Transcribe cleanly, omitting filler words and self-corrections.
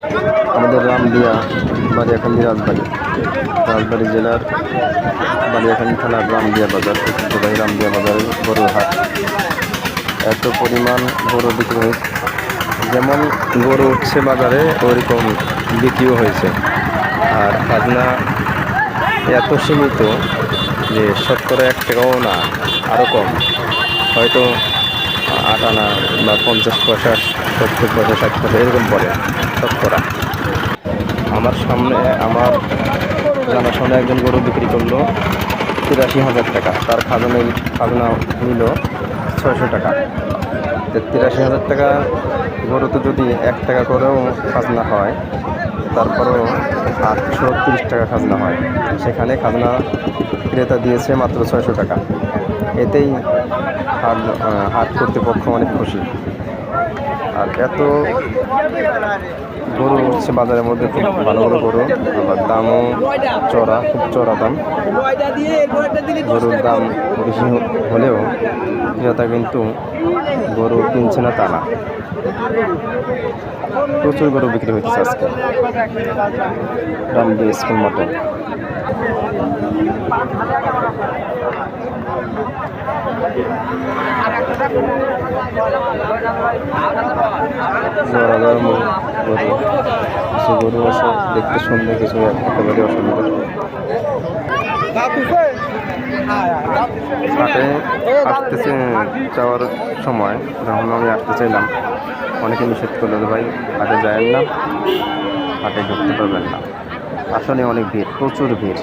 আমাদের রামদিয়া বালিয়াখালী রাজবাড়ী জেলার বালিয়াখালী থানার রামদিয়া বাজার, ঐতিহ্যবাহী রামদিয়া বাজারের গরুর হাট। এত পরিমাণ গরু বিক্রি হয়েছে, যেমন গরু উঠছে বাজারে ওইরকম বিক্রিও হয়েছে। আর খাজনা এত সীমিত যে শতকরা 1 টাকাও না, আরও কম, হয়তো 8 আনা বা 50 পয়সা, 70 পয়সা, 60 পয়সা এরকম পড়ে শতকরা। আমার সামনে আমার জানাশোনা একজন গরু বিক্রি করলো 83,000 টাকা। তার খাজনা নিল 600 টাকা। 83,000 টাকা গরুতে যদি 1 টাকা করেও খাজনা হয়, তারপরেও 830 টাকা খাজনা হয়। সেখানে খাজনা ক্রেতা দিয়েছে মাত্র 600 টাকা। এতেই হাট কর্তৃপক্ষ অনেক খুশি। আর এত গরু হচ্ছে বাজারের মধ্যে, খুব ভালো ভালো গরু, আবার দামও চড়া, খুব চড়া দাম। গরুর দাম বেশি হলেও ক্রেতা কিন্তু গরু কিনছে না তা না। প্রচুর গরু বিক্রি হইতেছে আজকে রামদিয়া স্কুল মাঠে। কিছু গরু আছে দেখতে সুন্দর, কিছু একেবারে অসুন্দর। হাটে আসতেছে যাওয়ার সময় যখন আমি আসতে চাইলাম, অনেকে নিষেধ করলো, ভাই হাটে যায়েন না, হাটে ঢুকতে পারবেন না। আসলে অনেক ভিড়, প্রচুর ভিড়।